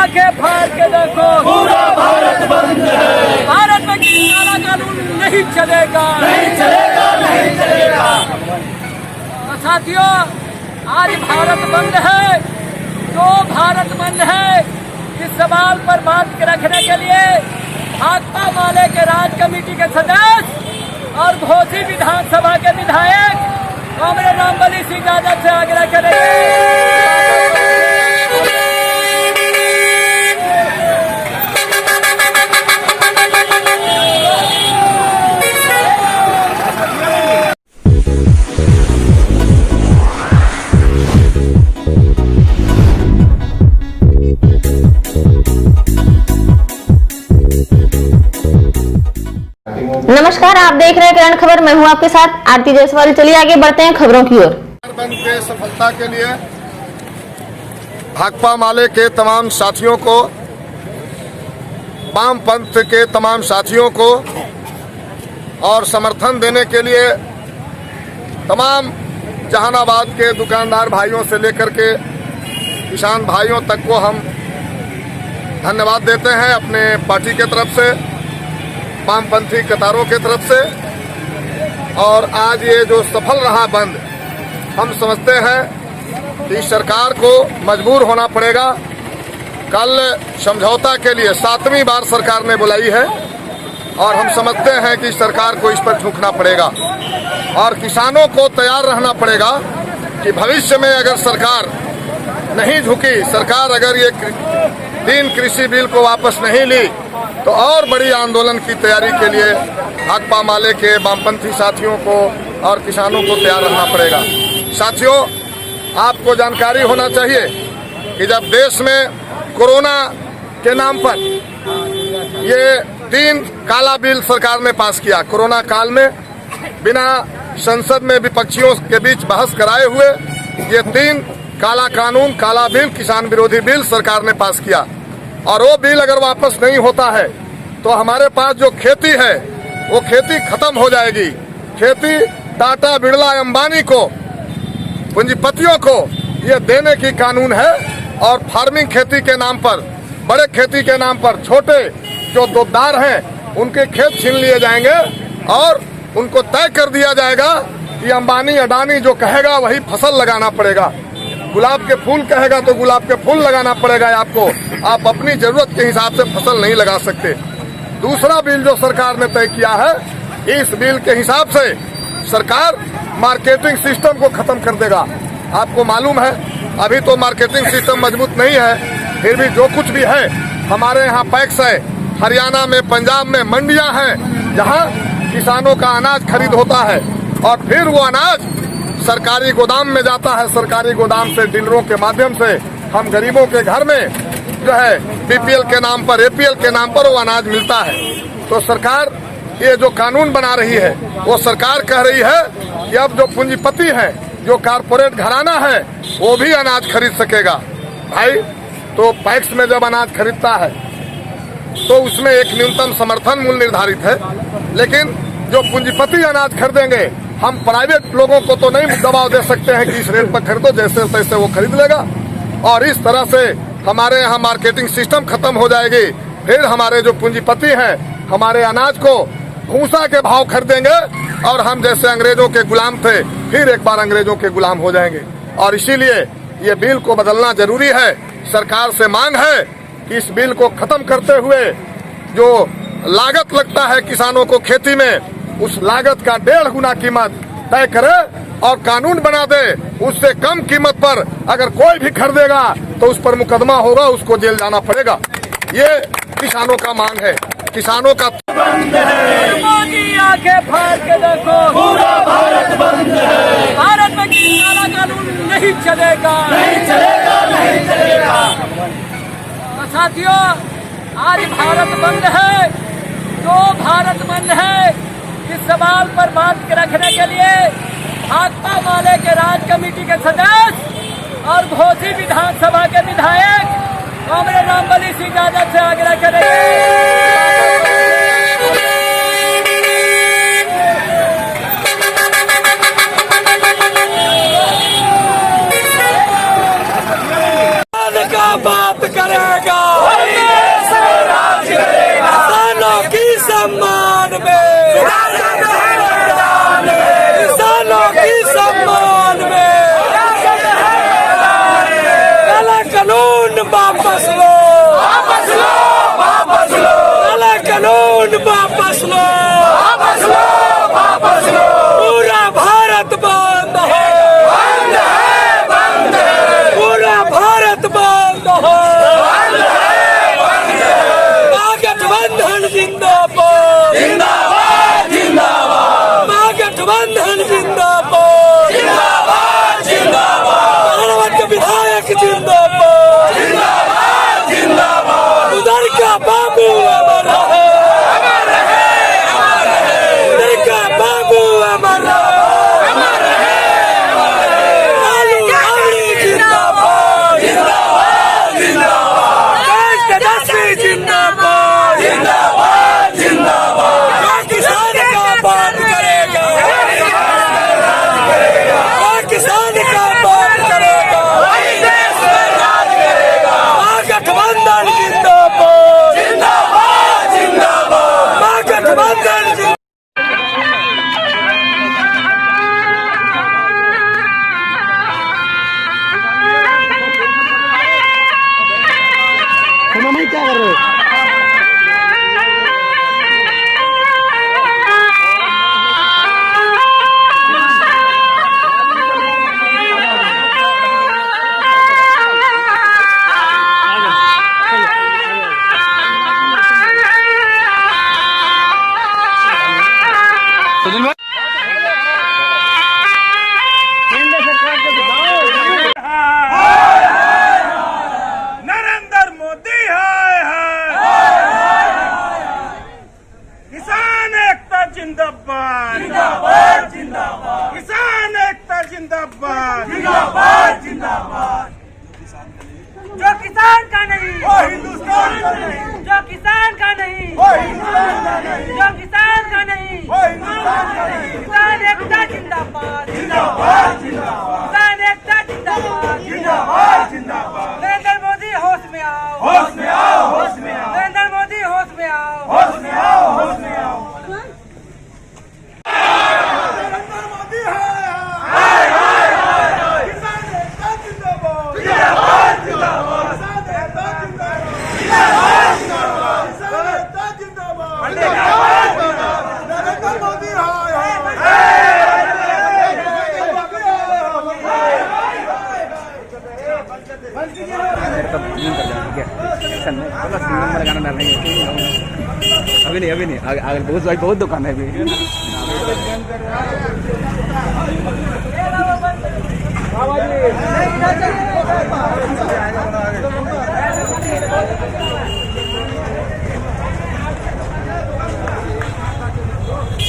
आंखें फाड़ के देखो, पूरा भारत बंद है। भारत में काला कानून नहीं चलेगा, नहीं चलेगा, नहीं चलेगा। तो साथियों, आज भारत बंद है। जो भारत बंद है, इस सवाल पर बात रखने के लिए भाकपा माले के राज्य कमेटी के सदस्य और घोसी विधानसभा के विधायक कॉमरेड रामबली सिंह यादव से आग्रह करेंगे। नमस्कार, आप देख रहे हैं किरण खबर। मैं हूं आपके साथ आरती जायसवाल। चलिए आगे बढ़ते हैं खबरों की ओर। बंद के सफलता के लिए भाकपा माले के तमाम साथियों को, वाम पंथ के तमाम साथियों को और समर्थन देने के लिए तमाम जहानाबाद के दुकानदार भाइयों से लेकर के किसान भाइयों तक को हम धन्यवाद देते हैं अपने पार्टी के तरफ से, वामपंथी कतारों के तरफ से। और आज ये जो सफल रहा बंद, हम समझते हैं कि सरकार को मजबूर होना पड़ेगा। कल समझौता के लिए 7वीं बार सरकार ने बुलाई है और हम समझते हैं कि सरकार को इस पर झुकना पड़ेगा और किसानों को तैयार रहना पड़ेगा कि भविष्य में अगर सरकार नहीं झुकी, सरकार अगर ये 3 कृषि बिल को वापस नहीं ली, तो और बड़ी आंदोलन की तैयारी के लिए भाकपा माले के वामपंथी साथियों को और किसानों को तैयार रहना पड़ेगा। साथियों, आपको जानकारी होना चाहिए कि जब देश में कोरोना के नाम पर ये 3 काला बिल सरकार ने पास किया, कोरोना काल में बिना संसद में विपक्षियों के बीच बहस कराए हुए ये 3 काला कानून, काला बिल, किसान विरोधी बिल सरकार ने पास किया। और वो बिल अगर वापस नहीं होता है तो हमारे पास जो खेती है वो खेती खत्म हो जाएगी। खेती टाटा, बिरला, अंबानी को, पूंजीपतियों को ये देने की कानून है और फार्मिंग खेती के नाम पर, बड़े खेती के नाम पर छोटे जो दूधदार हैं उनके खेत छीन लिए जाएंगे और उनको तय कर दिया जाएगा कि अंबानी, अडानी जो कहेगा वही फसल लगाना पड़ेगा। गुलाब के फूल कहेगा तो गुलाब के फूल लगाना पड़ेगा आपको, आप अपनी जरूरत के हिसाब से फसल नहीं लगा सकते। दूसरा बिल जो सरकार ने तय किया है, इस बिल के हिसाब से सरकार मार्केटिंग सिस्टम को खत्म कर देगा। आपको मालूम है अभी तो मार्केटिंग सिस्टम मजबूत नहीं है, फिर भी जो कुछ भी है हमारे यहाँ पैक्स है, हरियाणा में, पंजाब में मंडियां हैं जहाँ किसानों का अनाज खरीद होता है और फिर वो अनाज सरकारी गोदाम में जाता है। सरकारी गोदाम से डीलरों के माध्यम से हम गरीबों के घर में जो है बीपीएल के नाम पर, एपीएल के नाम पर वो अनाज मिलता है। तो सरकार ये जो कानून बना रही है वो सरकार कह रही है कि अब जो पूंजीपति है, जो कारपोरेट घराना है, वो भी अनाज खरीद सकेगा। भाई, तो पैक्स में जब अनाज खरीदता है तो उसमें एक न्यूनतम समर्थन मूल्य निर्धारित है, लेकिन जो पूंजीपति अनाज खरीदेंगे, हम प्राइवेट लोगों को तो नहीं दबाव दे सकते हैं कि इस रेट पर खरीदो, जैसे तैसे वो खरीद लेगा और इस तरह से हमारे यहाँ मार्केटिंग सिस्टम खत्म हो जाएगी। फिर हमारे जो पूंजीपति हैं हमारे अनाज को भूसा के भाव खरीदेंगे और हम जैसे अंग्रेजों के गुलाम थे फिर एक बार अंग्रेजों के गुलाम हो जाएंगे। और इसीलिए ये बिल को बदलना जरूरी है। सरकार से मांग है कि इस बिल को खत्म करते हुए जो लागत लगता है किसानों को खेती में, उस लागत का 1.5 गुना कीमत तय करे और कानून बना दे। उससे कम कीमत पर अगर कोई भी खरीदेगा तो उस पर मुकदमा होगा, उसको जेल जाना पड़ेगा। ये किसानों का मांग है, किसानों का बंद है। मोदी आंखें फाड़ के देखो, पूरा भारत बंद है। भारत में काला कानून नहीं चलेगा, नहीं चलेगा, नहीं चलेगा। तो साथियों, आज भारत बंद है। जो भारत बंद है, इस सवाल पर बात रखने के लिए भाकपा माले के राज्य कमेटी के सदस्य और घोसी विधानसभा के विधायक कॉमरेड रामबली सिंह यादव से आग्रह करेंगे। बात करेगा, वही देश में राज करेगा। किसानों की सम्मान में, किसानों की सम्मान में काला कानून वापस लो, वापस लो, वापस लो, काला कानून वापस लो, वापस लो, वापस लो। पूरा भारत बंद है, बंद है, बंद है, पूरा भारत बंद है, बंद है, बंद है। महागठबंधन जिंदाबाद, जिंदाबाद, जिंदाबाद, महागठबंधन जिंदाबाद, जिंदाबाद, जिंदाबाद, मानवत विधायक जिंदाबाद, जिंदाबाद, जिंदाबाद। उधर का बाबू अमर है, अमर रहे, अमर रहे, उधर का बाबू अमर है, अमर रहे, अमर रहे। लालू यादव जिंदाबाद, जिंदाबाद, जिंदाबाद, देश तेजस्वी जिंदाबाद, जिंदाबाद, जिंदाबाद। जो किसान का बात करेगा, जो किसान का बात करेगा, वही देश में राज करेगा। महागठबंधन जिंदाबाद, जिंदाबाद, जिंदाबाद, महागठबंधन जिंदाबाद। नरेंद्र मोदी हाय किसान एकता जिंदाबाद, जिंदाबाद, जिंदाबाद, किसान एकता जिंदाबाद, जिंदाबाद, जिंदाबाद। जो किसान का नहीं, वो हिंदुस्तान का नहीं, जो किसान का नहीं, वो हिंदुस्तान का नहीं, जो किसान का नहीं, वो हिंदुस्तान का नहीं। किसान एकता जिंदाबाद, जिंदाबाद, जिंदाबाद, किसान एकता जिंदाबाद। जिंदाबाद, जिंदाबाद। नरेंद्र मोदी होश में आओ, होश में आओ, होश में आओ, नरेंद्र मोदी होश में आओ। होश में आओ, होश में आओ। नरेंद्र मोदी हाय हाय किसान एकता जिंदाबाद, जिंदाबाद, जिंदाबाद, किसान एकता जिंदाबाद, जिंदाबाद, जिंदाबाद, किसान एकता जिंदाबाद, जिंदाबाद, जिंदाबाद। नरेंद्र मोदी हाय हाय अभी नहीं आगे बहुत दुकान है अभी।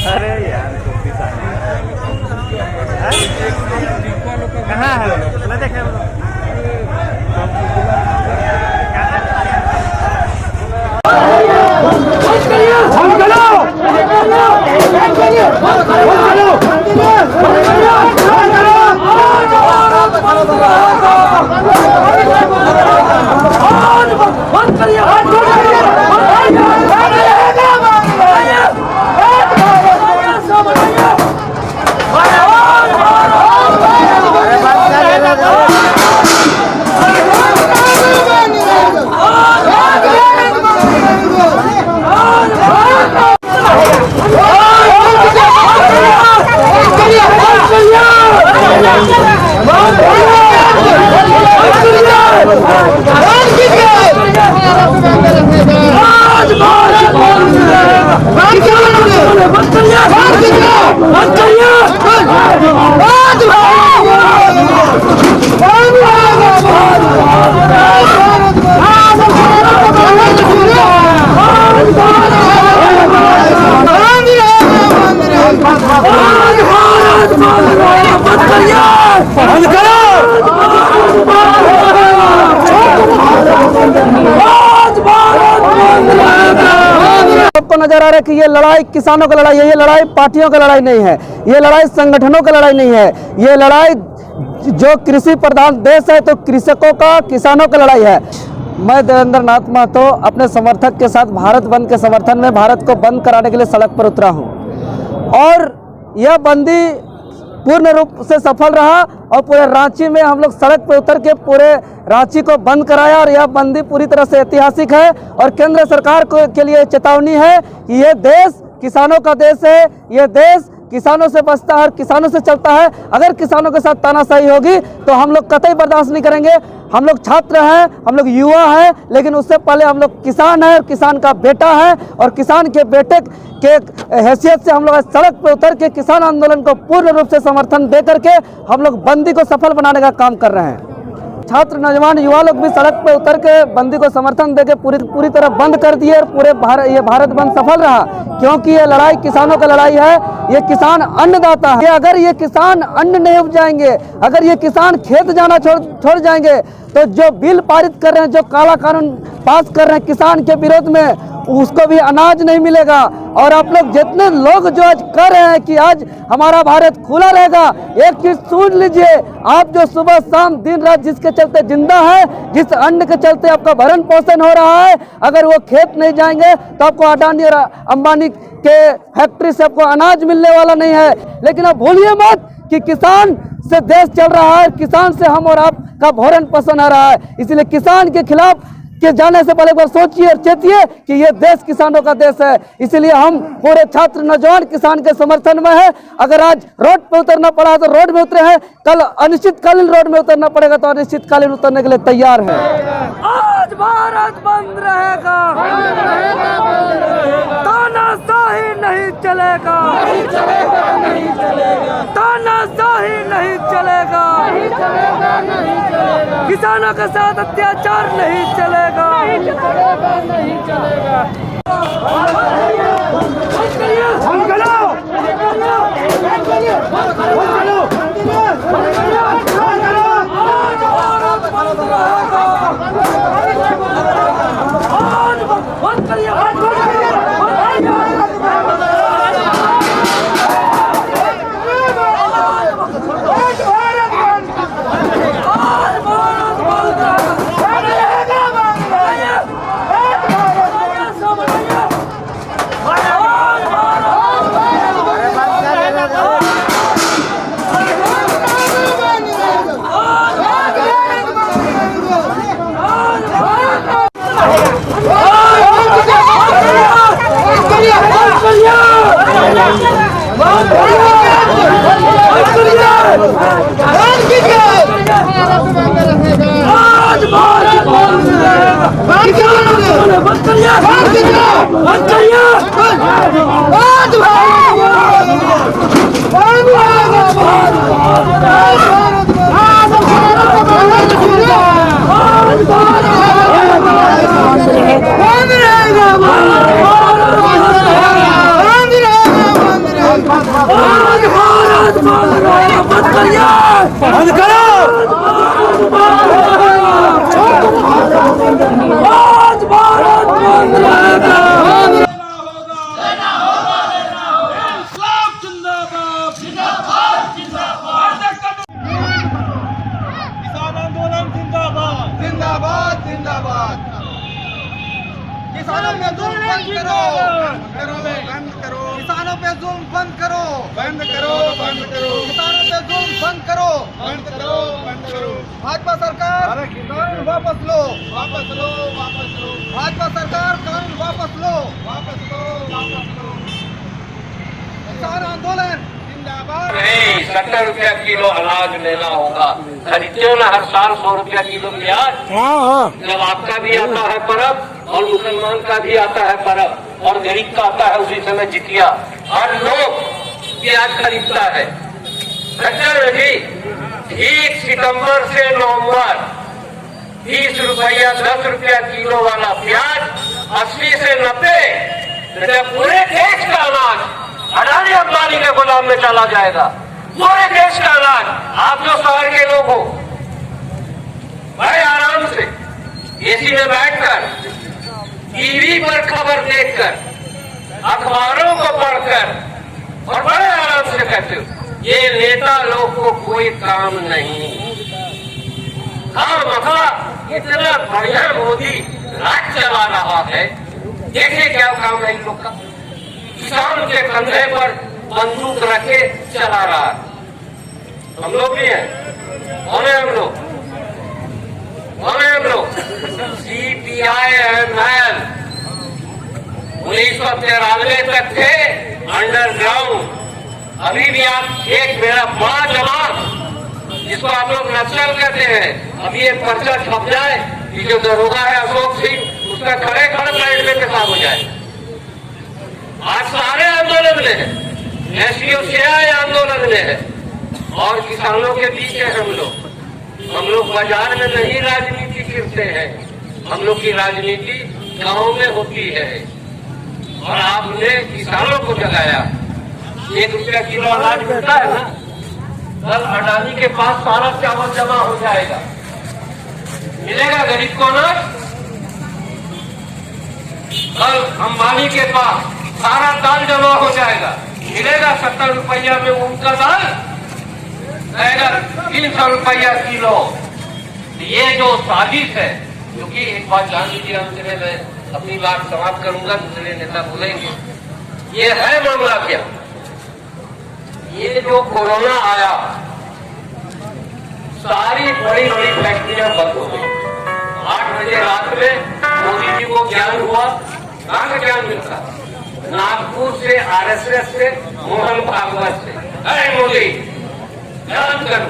अरे यार कहाँ है देखे सबको नजर आ रहा है कि ये लड़ाई किसानों की लड़ाई है, ये लड़ाई पार्टियों की लड़ाई नहीं है, ये लड़ाई संगठनों की लड़ाई नहीं है, ये लड़ाई जो कृषि प्रधान देश है तो कृषकों का, किसानों की लड़ाई है। मैं देवेंद्र नाथ महतो अपने समर्थक के साथ भारत बंद के समर्थन में भारत को बंद कराने के लिए सड़क पर उतरा हूं और यह बंदी पूर्ण रूप से सफल रहा और पूरे रांची में हम लोग सड़क पर उतर के पूरे रांची को बंद कराया और यह बंदी पूरी तरह से ऐतिहासिक है और केंद्र सरकार के लिए चेतावनी है कि ये देश किसानों का देश है, ये देश किसानों से बचता है, किसानों से चलता है। अगर किसानों के साथ तानाशाही होगी तो हम लोग कतई बर्दाश्त नहीं करेंगे। हम लोग छात्र हैं, हम लोग युवा हैं, लेकिन उससे पहले हम लोग किसान हैं और किसान का बेटा है और किसान के बेटे के हैसियत से हम लोग सड़क पर उतर के किसान आंदोलन को पूर्ण रूप से समर्थन दे करके हम लोग बंदी को सफल बनाने का काम कर रहे हैं। छात्र, नौजवान, युवा लोग भी सड़क पर उतर के बंदी को समर्थन देके पूरी तरह बंद कर दिए और पूरे भारत बंद सफल रहा, क्योंकि ये लड़ाई किसानों का लड़ाई है। ये किसान अन्नदाता है। अगर ये किसान अन्न नहीं उपजाएंगे, अगर ये किसान खेत जाना छोड़ जाएंगे तो जो बिल पारित कर रहे हैं, जो काला कानून पास कर रहे हैं किसान के विरोध में, उसको भी अनाज नहीं मिलेगा। और आप लोग जितने लोग जो आज कर रहे हैं कि आज हमारा भारत खुला रहेगा, एक चीज सुन लीजिए, आप जो सुबह शाम दिन रात जिसके चलते जिंदा है, जिस अन्न के चलते आपका भरण पोषण हो रहा है, अगर वो खेत नहीं जाएंगे तो आपको अडानी और अंबानी के फैक्ट्री से आपको अनाज मिलने वाला नहीं है। लेकिन आप भूलिए मत कि किसान से देश चल रहा है, किसान से हम और आपका भरण पोषण आ रहा है। इसलिए किसान के खिलाफ के जाने से पहले एक बार सोचिए और चेतिए कि ये देश किसानों का देश है। इसलिए हम पूरे छात्र, नौजवान किसान के समर्थन में है। अगर आज रोड पे उतरना पड़ा तो रोड में उतरे हैं, कल अनिश्चितकालीन रोड में उतरना पड़ेगा तो अनिश्चितकालीन उतरने के लिए तैयार है। आज भारत बंद रहेगा, तानाशाही नहीं चलेगा, तानाशाही नहीं चलेगा, किसानों के साथ अत्याचार नहीं चलेगा। किसानों पे जुल्म बंद करो, बंद करो, किसानों पे जुल्म बंद करो, बंद करो, बंद करो, किसानों पे जुल्म बंद करो, बंद करो, बंद करो। भाजपा सरकार कानून वापस लो, वापस लो, वापस लो। भाजपा सरकार कानून वापस लो, वापस लो, वापस लो। किसान आंदोलन नहीं, 70 रुपया किलो अनाज लेना होगा। खरीदते हो ना हर साल 100 रुपया किलो प्याज। जब आपका भी आता है परब और मुसलमान का भी आता है परब और गरीब का आता है उसी समय जितिया, हर लोग प्याज खरीदता है। खच्चर जी 1 सितंबर से नवंबर 20 रुपया 10 रुपया किलो वाला प्याज 80 से 90, पूरे देश का अनाज अडानी अंबानी के गोदाम में चला जाएगा। पूरे देश का अनाज। आप जो शहर के लोग हो, बड़े आराम से एसी में बैठकर, टीवी पर खबर देखकर, अखबारों को पढ़कर और बड़े आराम से कहते हो ये नेता लोग को कोई काम नहीं। हाँ मखा इतना बढ़िया मोदी राज चला रहा है, देखे क्या काम है इन लोग का। किसान के कंधे पर बंदूक रखे चला रहा है। हम लोग भी हैं, कौन है हम लोग, कौन है हम लोग? CPI ML 1993 तक थे अंडरग्राउंड। अभी भी आप एक मेरा बड़ा जवान जिसको आप लोग नक्सल कहते हैं, अभी एक पर्चा छप जाए कि जो दरोगा है अशोक सिंह, उसका खड़े खड़े साइड में पेशाब हो जाए। आज सारे आंदोलन में है, SUCI आंदोलन में है और किसानों के बीच है हम लोग। हम लोग बाजार में नहीं राजनीति करते हैं, हम लोग की राजनीति गांव में होती है। और आपने किसानों को जगाया। 1 रुपया किलो अनाज मिलता है ना, कल अडानी के पास सारा चावल जमा हो जाएगा, मिलेगा गरीब को अनाज। कल अंबानी के पास सारा दाल जमा हो जाएगा, मिलेगा 70 रुपया में उनका दाल, रहेगा 300 रुपया किलो। ये जो साजिश है, क्योंकि एक बात जान लीजिए, अंत में मैं अपनी बात समाप्त करूंगा, दूसरे नेता बोलेंगे। ये है मामला क्या, ये जो कोरोना आया, सारी बड़ी बड़ी फैक्ट्रियां बंद हो गई। 8 बजे रात में मोदी जी को ज्ञान हुआ। कहाँ का ज्ञान मिलता? नागपुर से, RSS से, मोहन भागवत से। अरे मोदी ज्ञान करो।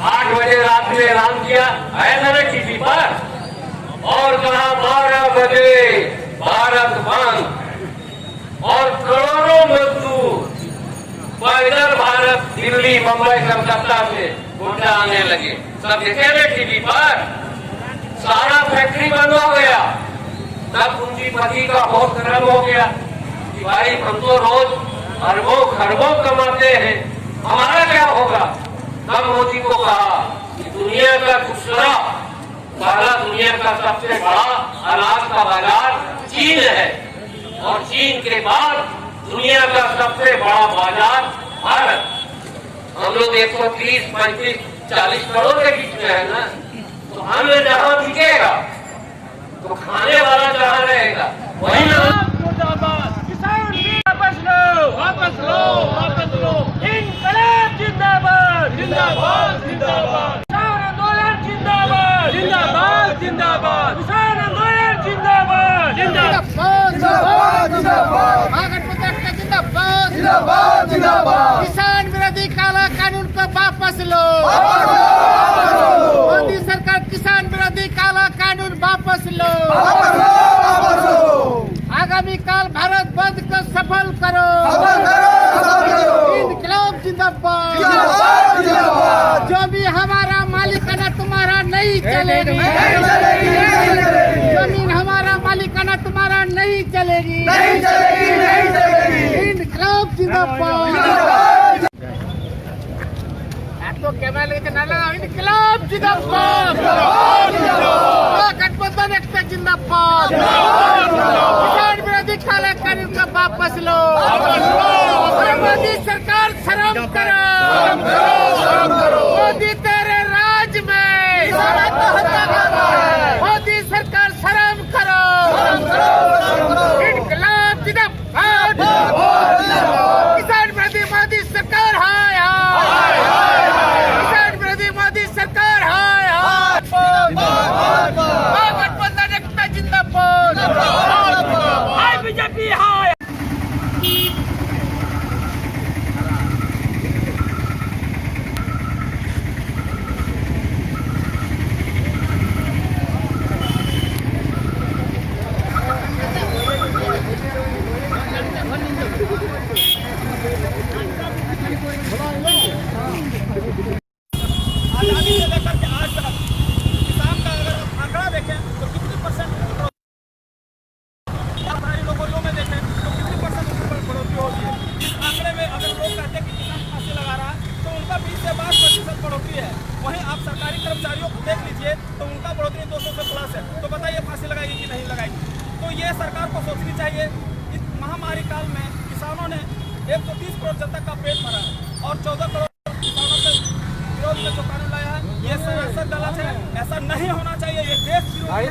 8 बजे रात में ऐलान किया है मैंने टीवी पर, और कहा 12 बजे भारत बंद। और करोड़ों मजदूर पैदल भारत दिल्ली, मुंबई, कलकत्ता से गुड्डा आने लगे। सब देखे ना टीवी पर, सारा फैक्ट्री बंद हो गया। तब पूंजीपति का बहुत गर्म हो गया कि भाई हम तो रोज अरबों खरबों कमाते हैं, हमारा क्या होगा। तब मोदी को कहा कि दुनिया का दूसरा पहला, दुनिया का सबसे बड़ा अनाज का बाजार चीन है, और चीन के बाद दुनिया का सबसे बड़ा बाजार भारत। हम लोग 130, 35, 40 करोड़ के बीच में है ना, तो हमें जहां दिखेगा तो खाने वाला जहां रहेगा वही ना। किसान वापस लो, वापस लो, वापस लो। इनकलाब जिंदाबाद, जिंदाबाद, जिंदाबाद। किसान आंदोलन जिंदाबाद, जिंदाबाद, जिंदाबाद। किसान आंदोलन जिंदाबाद, जिंदाबाद, जिंदाबाद, जिंदाबाद। जिंदाबाद, जिंदाबाद, जिंदाबाद। किसान विरोधी काला कानून को वापस लो, मोदी सरकार किसान विरोधी काला कानून वापस लो। आगामी काल भारत बंद को सफल करो, इनकलाब जिंदाबाद, जो भी हमारा मालिकाना तुम्हारा नहीं चलेगी, जमीन हमारा मालिकाना तुम्हारा नहीं चलेगी, इनकलाब जिंदाबाद। तो कैमरा लेके ना लगाओ, इनकलाब जिंदाबाद, गठबंधन एकता जिंदाबाद। किसान विरोधी काला कानून को वापस लो, मोदी सरकार शर्म करो, मोदी तेरे राज में मोदी सरकार शर्म करो, इनकलाब जिंदाबाद। किसान विरोधी मोदी सरकार हाय हाय, किसान विरोधी मोदी सरकार हाय हाय, गठबंधन एकता जिंदाबाद, हाय बीजेपी हाय। आजादी से लेकर के आज तक किसान का अगर आंकड़ा देखें तो कितनी परसेंट लोगों में देखें तो कितनी परसेंट बढ़ोतरी होती है। इस आंकड़े में अगर लोग कहते हैं कि किसान फांसी लगा रहा है तो उनका 20 से 22% बढ़ोतरी है। वहीं आप सरकारी कर्मचारियों को देख लीजिए तो उनका बढ़ोतरी 200 से प्लस है। तो बताइए फांसी लगाएगी कि नहीं लगाएगी। तो ये सरकार को सोचनी चाहिए। इस महामारी काल में किसानों ने 130 करोड़ जनता का पेट भरा है और 14 करोड़